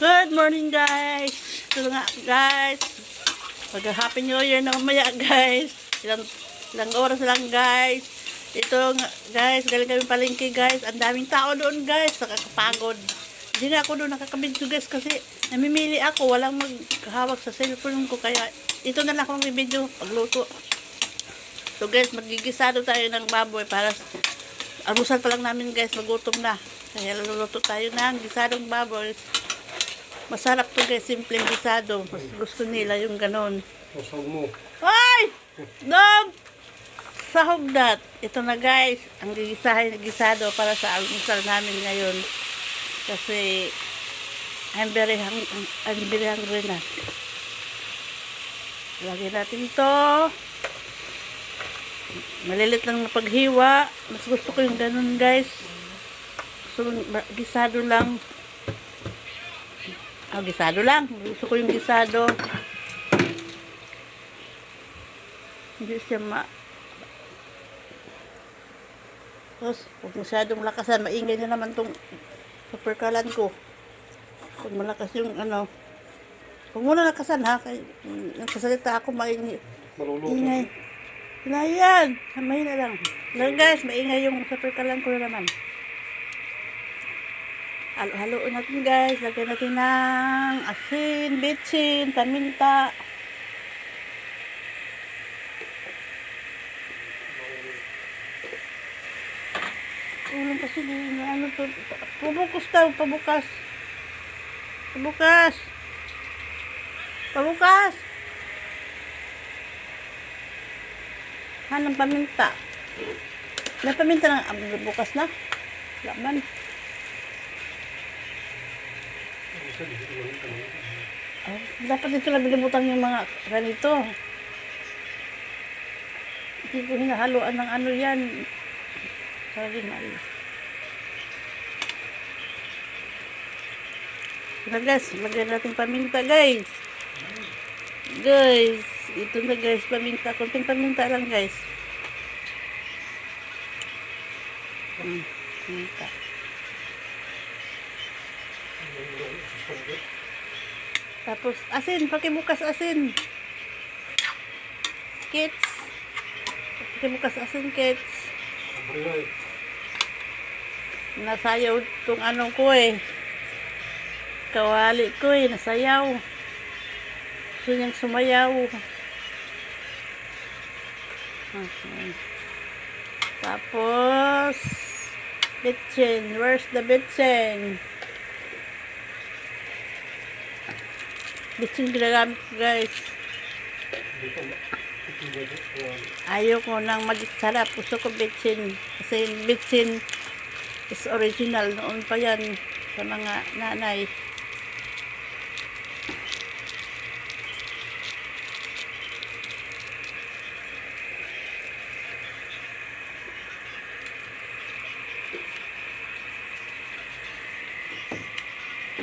Good morning guys. Ito nga guys. Mag-happy new year na mamaya guys. Ilang oras lang guys. Ito nga guys, galing kami palengke guys. Ang daming tao doon guys. Nakakapagod. Hindi na ako doon nakakabidyo guys kasi namimili ako. Walang maghawak sa cellphone ko. Kaya ito na lang akong video pagluto. So guys, magigisado tayo ng baboy para almusal pa lang namin guys. Magutom na. Kaya luluto tayo ng gisadong baboy. Masarap to guys, simpleng gisado. Mas gusto nila yung ganon. Sahog mo. Ay! Dog! Sahog dat. Ito na guys, ang gigisahin na gisado para sa almusal namin ngayon. Kasi I'm very hungry na. Lagyan natin to. Malilit lang na paghiwa. Mas gusto ko yung ganon guys. So, gisado lang. Gisado lang. Gusto ko yung gisado. Hindi siya Tapos, huwag masyadong lakasan. Maingay na naman tong superkalan ko. Huwag malakas yung huwag muna lakasan ha. Nagsasalita ako maingay. Maluluto. Ingay. Yan. Mahina lang. Lang guys, maingay yung superkalan ko na naman. Halo-haloon natin guys. Lagyan natin ng asin, bitsin, paminta. Ulang kasi to. Pabukas daw, pabukas. Pabukas. Pabukas. Hanang paminta. May paminta ng bukas na. Laman. Dapat dito lang bilimutan yung mga ganito. Hindi ko hinahaluan ng yan. Sorry, mali. Ito guys, lagyan natin paminta guys. Guys, ito na guys, paminta. Kunting paminta lang guys. Paminta. Tapos, asin. Pakibukas asin. Kids. Pakibukas asin, kids. Nasayaw itong ko Kawali ko nasayaw. Gusto niyang sumayaw. Okay. Tapos, bitsin. Where's the bitsin? Bitsin ginagamit ko guys. Ayaw ko nang mag-sarap. Gusto ko bitsin. Kasi bitsin is original. Noon pa yan sa mga nanay.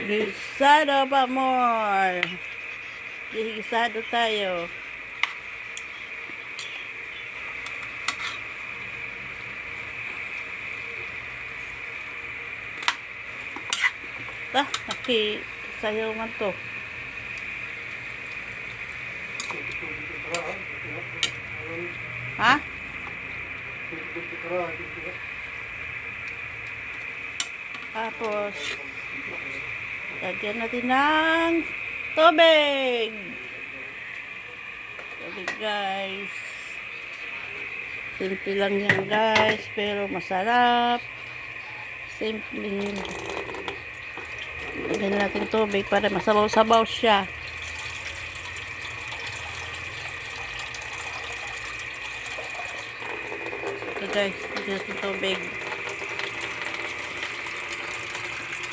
Gisado pa more. Gisado tayo. Sayaw man to. Ha? Tapos lagyan natin ng tubig. Tubig guys. Simple lang yan guys, pero masarap. Simple. Lagyan natin tubig para masabaw-sabaw siya. So guys, lagyan natin tubig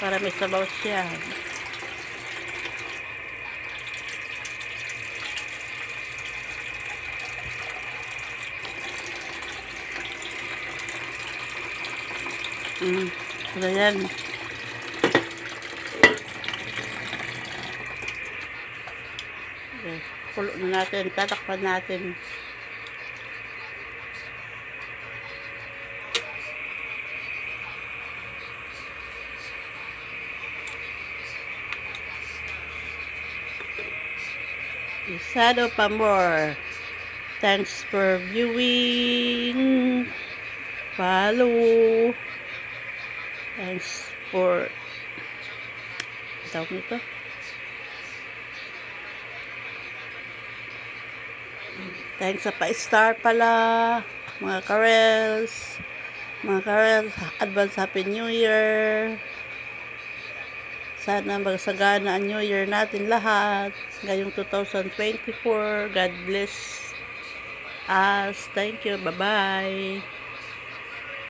para may sabaw siya. So yan. Okay, pulo na natin, tatakpan natin. Isado pa more. Thanks for viewing. Follow. Thanks for tawag nito. Thanks sa pa-star pala. Mga Karels. Mga Karels, advance Happy New Year. Sana magsagana ang New Year natin lahat. Ngayong 2024. God bless us. Thank you. Bye-bye.